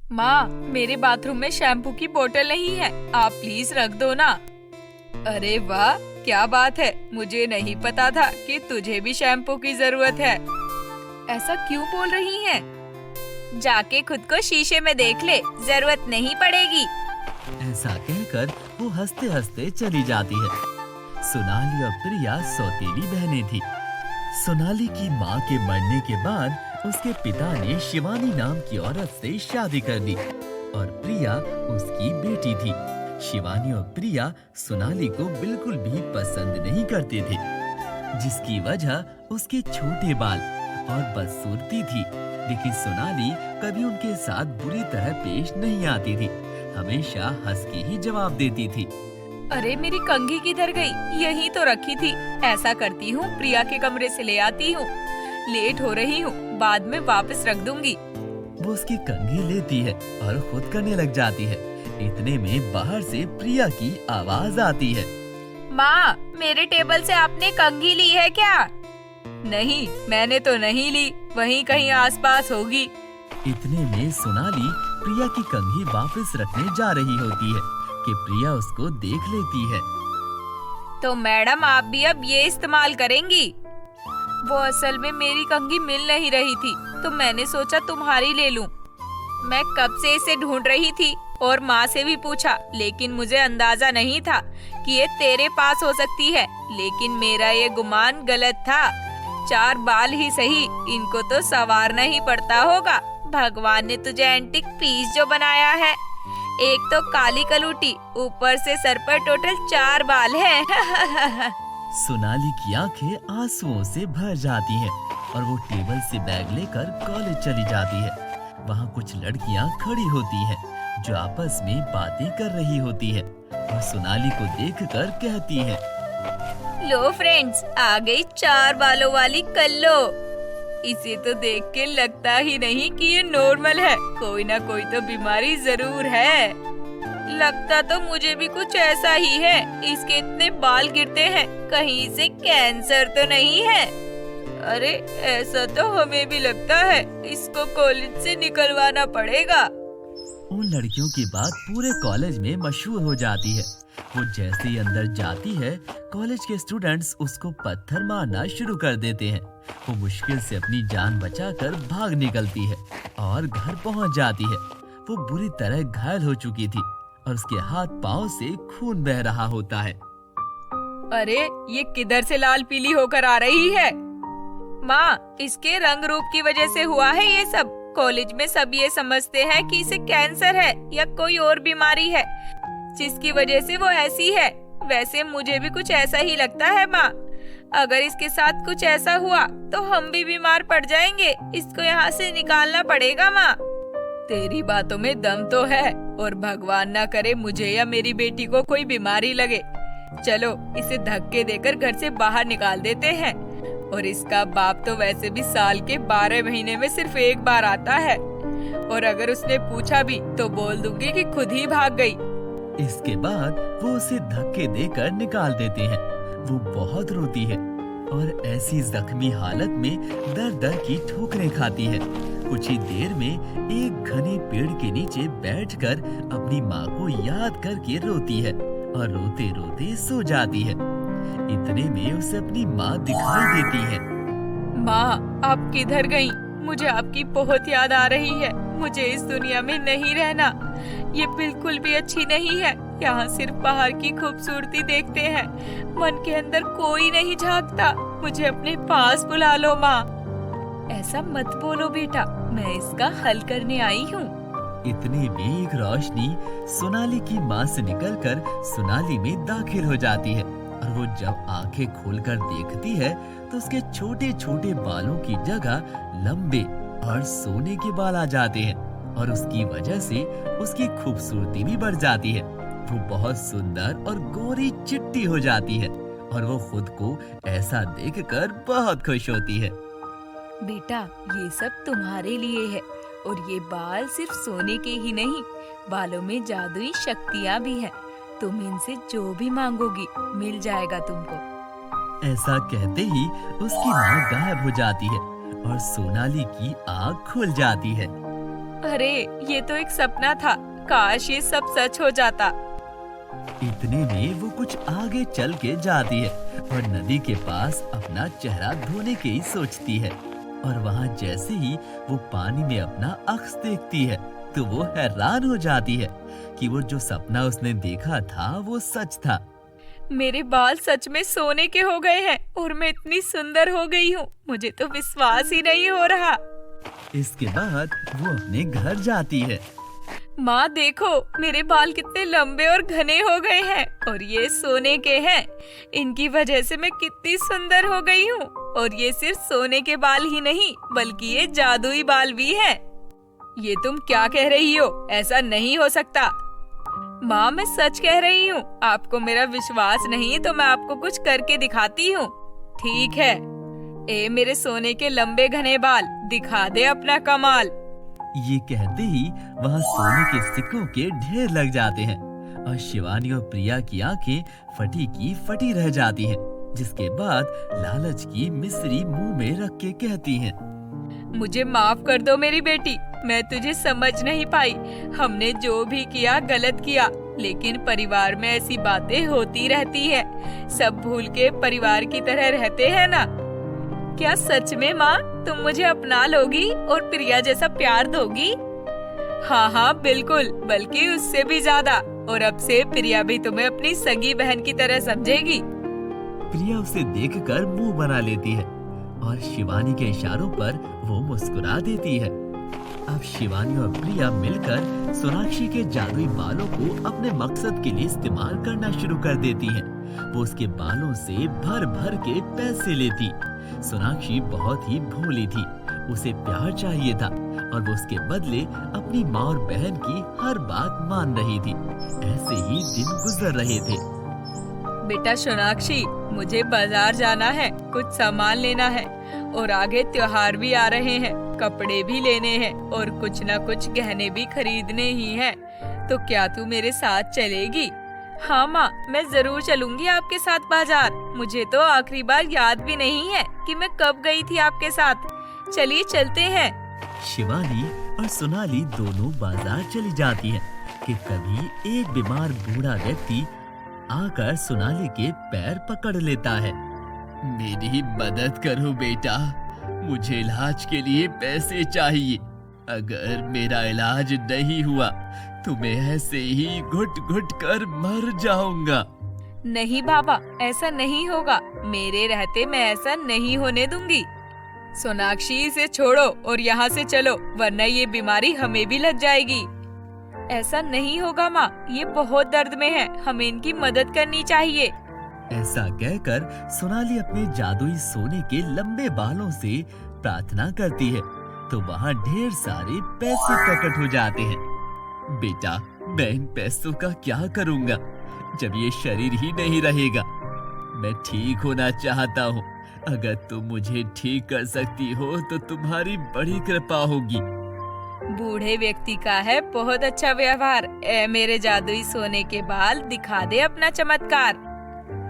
माँ, मेरे बाथरूम में शैम्पू की बोतल नहीं है, आप प्लीज रख दो ना। अरे वाह, क्या बात है, मुझे नहीं पता था कि तुझे भी शैम्पू की जरूरत है। ऐसा क्यों बोल रही हैं? जाके खुद को शीशे में देख ले, जरूरत नहीं पड़ेगी। ऐसा कहकर वो हंसते हंसते चली जाती है। सोनाली और प्रिया सौतेली बहनें थी। सोनाली की माँ के मरने के बाद उसके पिता ने शिवानी नाम की औरत से शादी कर दी और प्रिया उसकी बेटी थी। शिवानी और प्रिया सोनाली को बिल्कुल भी पसंद नहीं करते थे, जिसकी वजह उसके छोटे बाल और बदसूरती थी। लेकिन सोनाली कभी उनके साथ बुरी तरह पेश नहीं आती थी, हमेशा हंस के ही जवाब देती थी। अरे मेरी कंघी किधर गई? यहीं तो रखी थी। ऐसा करती हूँ, प्रिया के कमरे से ले आती हूँ। लेट हो रही हूँ, बाद में वापस रख दूंगी। वो उसकी कंघी लेती है और खुद करने लग जाती है। इतने में बाहर से प्रिया की आवाज आती है। माँ, मेरे टेबल से आपने कंघी ली है क्या? नहीं, मैंने तो नहीं ली, वहीं कहीं आसपास होगी। इतने में सोनाली प्रिया की कंघी वापस रखने जा रही होती है कि प्रिया उसको देख लेती है। तो मैडम, आप भी अब ये इस्तेमाल करेंगी? वो असल में मेरी कंघी मिल नहीं रही थी, तो मैंने सोचा तुम्हारी ले लूं। मैं कब से इसे ढूंढ रही थी और माँ से भी पूछा, लेकिन मुझे अंदाजा नहीं था कि ये तेरे पास हो सकती है। लेकिन मेरा ये गुमान गलत था। 4 बाल ही सही, इनको तो संवारना ही पड़ता होगा। भगवान ने तुझे एंटिक पीस जो बनाया है। एक तो काली कलूटी, ऊपर से सर पर टोटल 4 बाल हैं। सोनाली की आंखें आंसुओं से भर जाती हैं और वो टेबल से बैग लेकर कॉलेज चली जाती है। वहाँ कुछ लड़कियाँ खड़ी होती हैं जो आपस में बातें कर रही होती है और सोनाली को देखकर कहती है, लो फ्रेंड्स, आ गई 4 बालों वाली कल्लो। इसे तो देख के लगता ही नहीं कि ये नॉर्मल है, कोई ना कोई तो बीमारी जरूर है। लगता तो मुझे भी कुछ ऐसा ही है, इसके इतने बाल गिरते हैं, कहीं इसे कैंसर तो नहीं है? अरे ऐसा तो हमें भी लगता है, इसको कॉलेज से निकलवाना पड़ेगा। उन लड़कियों की बात पूरे कॉलेज में मशहूर हो जाती है। वो जैसे ही अंदर जाती है, कॉलेज के स्टूडेंट्स उसको पत्थर मारना शुरू कर देते हैं। वो मुश्किल से अपनी जान बचाकर भाग निकलती है और घर पहुंच जाती है। वो बुरी तरह घायल हो चुकी थी और उसके हाथ पांव से खून बह रहा होता है। अरे ये किधर से लाल पीली होकर आ रही है? माँ, इसके रंग रूप की वजह से हुआ है ये सब। कॉलेज में सब ये समझते हैं कि इसे कैंसर है या कोई और बीमारी है, जिसकी वजह से वो ऐसी है। वैसे मुझे भी कुछ ऐसा ही लगता है माँ। अगर इसके साथ कुछ ऐसा हुआ तो हम भी बीमार पड़ जाएंगे। इसको यहाँ से निकालना पड़ेगा माँ। तेरी बातों में दम तो है, और भगवान ना करे मुझे या मेरी बेटी को कोई बीमारी लगे। चलो इसे धक्के देकर घर से बाहर निकाल देते हैं। और इसका बाप तो वैसे भी साल के 12 महीने में सिर्फ एक बार आता है, और अगर उसने पूछा भी तो बोल दूंगी कि खुद ही भाग गई। इसके बाद वो उसे धक्के देकर निकाल देते हैं। वो बहुत रोती है और ऐसी जख्मी हालत में दर दर की ठोकरें खाती है। कुछ ही देर में एक घने पेड़ के नीचे बैठकर अपनी माँ को याद करके रोती है और रोते रोते सो जाती है। इतने में उसे अपनी माँ दिखाई देती है। माँ, आप किधर गई? मुझे आपकी बहुत याद आ रही है। मुझे इस दुनिया में नहीं रहना, ये बिल्कुल भी अच्छी नहीं है। यहाँ सिर्फ बाहर की खूबसूरती देखते हैं, मन के अंदर कोई नहीं झांकता। मुझे अपने पास बुला लो माँ। ऐसा मत बोलो बेटा, मैं इसका हल करने आई हूँ। इतने में एक रोशनी सोनाली की माँ से निकलकर सोनाली में दाखिल हो जाती है और वो जब आंखें खोलकर देखती है तो उसके छोटे छोटे बालों की जगह लंबे और सोने के बाल आ जाते हैं और उसकी वजह से उसकी खूबसूरती भी बढ़ जाती है। वो बहुत सुंदर और गोरी चिट्टी हो जाती है और वो खुद को ऐसा देखकर बहुत खुश होती है। बेटा, ये सब तुम्हारे लिए है, और ये बाल सिर्फ सोने के ही नहीं, बालों में जादुई शक्तियाँ भी हैं। तुम इनसे जो भी मांगोगी मिल जाएगा तुमको। ऐसा कहते ही उसकी माँ गायब हो जाती है और सोनाली की आँख खुल जाती है। अरे ये तो एक सपना था, काश ये सब सच हो जाता। इतने में वो कुछ आगे चल के जाती है और नदी के पास अपना चेहरा धोने की सोचती है। और वहाँ जैसे ही वो पानी में अपना अक्स देखती है तो वो हैरान हो जाती है कि वो जो सपना उसने देखा था वो सच था। मेरे बाल सच में सोने के हो गए हैं और मैं इतनी सुंदर हो गई हूँ, मुझे तो विश्वास ही नहीं हो रहा। इसके बाद वो अपने घर जाती है। माँ देखो, मेरे बाल कितने लंबे और घने हो गए हैं और ये सोने के हैं। इनकी वजह से मैं कितनी सुंदर हो गई हूँ। और ये सिर्फ सोने के बाल ही नहीं बल्कि ये जादुई बाल भी हैं। ये तुम क्या कह रही हो? ऐसा नहीं हो सकता। माँ मैं सच कह रही हूँ, आपको मेरा विश्वास नहीं तो मैं आपको कुछ करके दिखाती हूँ। ठीक है, ए मेरे सोने के लंबे घने बाल, दिखा दे अपना कमाल। ये कहते ही वहाँ सोने के सिक्कों के ढेर लग जाते हैं और शिवानी और प्रिया की आंखें फटी की फटी रह जाती हैं। जिसके बाद लालच की मिश्री मुंह में रख के कहती हैं, मुझे माफ कर दो मेरी बेटी, मैं तुझे समझ नहीं पाई। हमने जो भी किया गलत किया, लेकिन परिवार में ऐसी बातें होती रहती है। सब भूल के परिवार की तरह रहते हैं ना। क्या सच में माँ तुम मुझे अपना लोगी और प्रिया जैसा प्यार दोगी? हाँ हाँ बिल्कुल, बल्कि उससे भी ज्यादा। और अब से प्रिया भी तुम्हें अपनी सगी बहन की तरह समझेगी। प्रिया उसे देखकर मुंह बना लेती है और शिवानी के इशारों पर वो मुस्कुरा देती है। अब शिवानी और प्रिया मिलकर सोनाक्षी के जादुई बालों को अपने मकसद के लिए इस्तेमाल करना शुरू कर देती हैं। वो उसके बालों से भर भर के पैसे लेती। सोनाक्षी बहुत ही भोली थी, उसे प्यार चाहिए था और वो उसके बदले अपनी माँ और बहन की हर बात मान रही थी। ऐसे ही दिन गुजर रहे थे। बेटा सोनाक्षी, मुझे बाजार जाना है, कुछ सामान लेना है और आगे त्योहार भी आ रहे हैं, कपड़े भी लेने हैं और कुछ न कुछ गहने भी खरीदने ही हैं। तो क्या तू मेरे साथ चलेगी? हाँ माँ, मैं जरूर चलूंगी आपके साथ बाजार। मुझे तो आखिरी बार याद भी नहीं है कि मैं कब गई थी आपके साथ। चलिए चलते हैं। शिवानी और सोनाली दोनों बाजार चली जाती हैं कि कभी एक बीमार बूढ़ा व्यक्ति आकर सोनाली के पैर पकड़ लेता है। मेरी मदद करो बेटा, मुझे इलाज के लिए पैसे चाहिए। अगर मेरा इलाज नहीं हुआ तो मैं ऐसे ही घुट घुट कर मर जाऊंगा। नहीं बाबा, ऐसा नहीं होगा। मेरे रहते मैं ऐसा नहीं होने दूंगी। सोनाक्षी इसे छोड़ो और यहाँ से चलो, वरना ये बीमारी हमें भी लग जाएगी। ऐसा नहीं होगा माँ, ये बहुत दर्द में है, हमें इनकी मदद करनी चाहिए। ऐसा कहकर सोनाली अपने जादुई सोने के लंबे बालों से प्रार्थना करती है तो वहाँ ढेर सारे पैसे प्रकट हो जाते हैं। बेटा, मैं इन पैसों का क्या करूँगा जब ये शरीर ही नहीं रहेगा। मैं ठीक होना चाहता हूँ, अगर तुम मुझे ठीक कर सकती हो तो तुम्हारी बड़ी कृपा होगी। बूढ़े व्यक्ति का है बहुत अच्छा व्यवहार। ए मेरे जादुई सोने के बाल, दिखा दे अपना चमत्कार।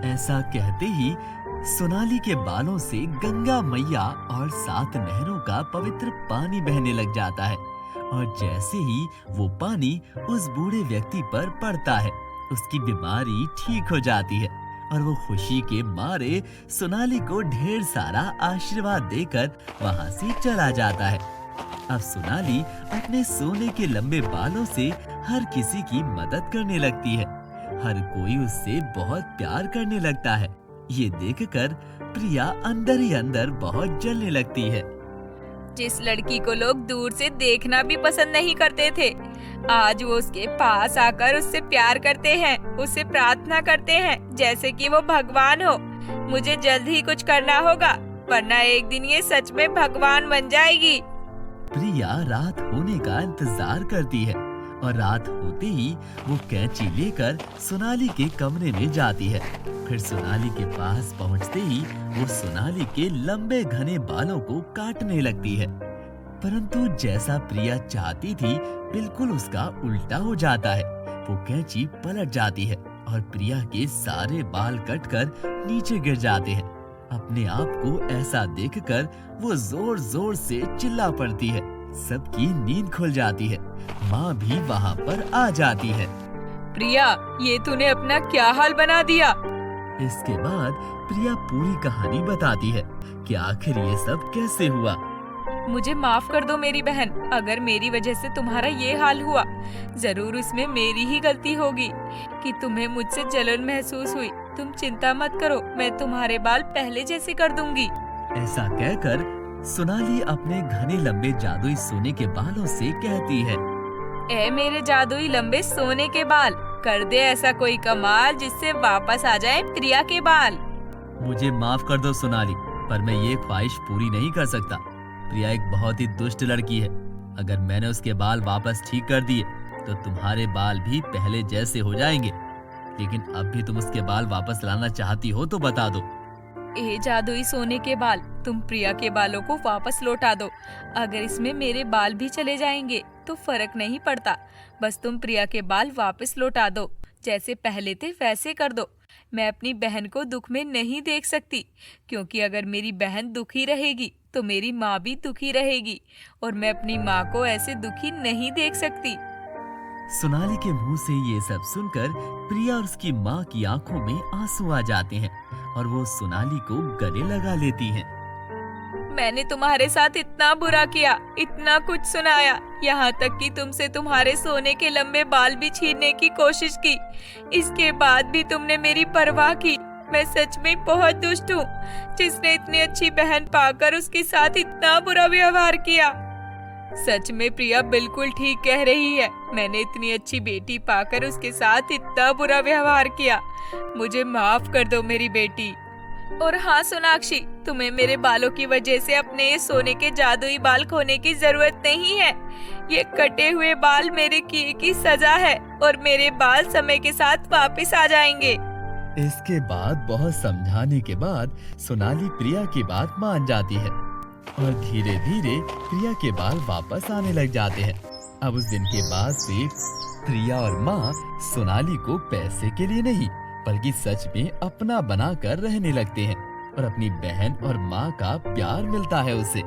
ऐसा कहते ही सोनाली के बालों से गंगा मैया और 7 नहरों का पवित्र पानी बहने लग जाता है और जैसे ही वो पानी उस बूढ़े व्यक्ति पर पड़ता है उसकी बीमारी ठीक हो जाती है और वो खुशी के मारे सोनाली को ढेर सारा आशीर्वाद देकर वहाँ से चला जाता है। अब सोनाली अपने सोने के लंबे बालों से हर किसी की मदद करने लगती है। हर कोई उससे बहुत प्यार करने लगता है। ये देखकर प्रिया अंदर ही अंदर बहुत जलने लगती है। जिस लड़की को लोग दूर से देखना भी पसंद नहीं करते थे, आज वो उसके पास आकर उससे प्यार करते हैं, उससे प्रार्थना करते हैं जैसे कि वो भगवान हो। मुझे जल्द ही कुछ करना होगा, वरना एक दिन ये सच में भगवान बन जाएगी। प्रिया रात होने का इंतजार करती है और रात होते ही वो कैंची लेकर सोनाली के कमरे में जाती है। फिर सोनाली के पास पहुंचते ही वो सोनाली के लंबे घने बालों को काटने लगती है, परंतु जैसा प्रिया चाहती थी बिल्कुल उसका उल्टा हो जाता है। वो कैंची पलट जाती है और प्रिया के सारे बाल कटकर नीचे गिर जाते हैं। अपने आप को ऐसा देखकर वो जोर जोर से चिल्ला पड़ती है, सबकी नींद खुल जाती है। माँ भी वहाँ पर आ जाती है। प्रिया, ये तूने अपना क्या हाल बना दिया। इसके बाद प्रिया पूरी कहानी बताती है कि आखिर ये सब कैसे हुआ। मुझे माफ कर दो मेरी बहन, अगर मेरी वजह से तुम्हारा ये हाल हुआ। जरूर इसमें मेरी ही गलती होगी कि तुम्हें मुझसे जलन महसूस हुई। तुम चिंता मत करो, मैं तुम्हारे बाल पहले जैसे कर दूंगी। ऐसा कहकर सोनाली अपने घने लंबे जादुई सोने के बालों से कहती है, ए मेरे जादुई लंबे सोने के बाल, कर दे ऐसा कोई कमाल जिससे वापस आ जाए प्रिया के बाल। मुझे माफ कर दो सोनाली, पर मैं ये ख्वाहिश पूरी नहीं कर सकता। प्रिया एक बहुत ही दुष्ट लड़की है। अगर मैंने उसके बाल वापस ठीक कर दिए तो तुम्हारे बाल भी पहले जैसे हो जाएंगे। लेकिन अब भी तुम उसके बाल वापस लाना चाहती हो तो बता दो। ए जादुई सोने के बाल, तुम प्रिया के बालों को वापस लौटा दो। अगर इसमें मेरे बाल भी चले जाएंगे तो फर्क नहीं पड़ता। बस तुम प्रिया के बाल वापस लौटा दो, जैसे पहले थे वैसे कर दो। मैं अपनी बहन को दुख में नहीं देख सकती, क्योंकि अगर मेरी बहन दुखी रहेगी तो मेरी माँ भी दुखी रहेगी, और मैं अपनी माँ को ऐसे दुखी नहीं देख सकती। सोनाली के मुंह से ये सब सुनकर प्रिया और उसकी माँ की आंखों में आंसू आ जाते हैं और वो सोनाली को गले लगा लेती हैं। मैंने तुम्हारे साथ इतना बुरा किया, इतना कुछ सुनाया, यहाँ तक कि तुमसे तुम्हारे सोने के लंबे बाल भी छीनने की कोशिश की। इसके बाद भी तुमने मेरी परवाह की। मैं सच में बहुत दुष्ट हूँ, जिसने इतनी अच्छी बहन पाकर उसके साथ इतना बुरा व्यवहार किया। सच में प्रिया बिल्कुल ठीक कह रही है। मैंने इतनी अच्छी बेटी पाकर उसके साथ इतना बुरा व्यवहार किया। मुझे माफ कर दो मेरी बेटी। और हाँ सोनाक्षी, तुम्हें मेरे बालों की वजह से अपने ये सोने के जादुई बाल खोने की जरूरत नहीं है। ये कटे हुए बाल मेरे किए की सजा है, और मेरे बाल समय के साथ वापस आ जाएंगे। इसके बाद बहुत समझाने के बाद सोनाली प्रिया की बात मान जाती है और धीरे धीरे प्रिया के बाल वापस आने लग जाते हैं। अब उस दिन के बाद से प्रिया और माँ सोनाली को पैसे के लिए नहीं बल्कि सच में अपना बनाकर रहने लगते हैं और अपनी बहन और माँ का प्यार मिलता है उसे।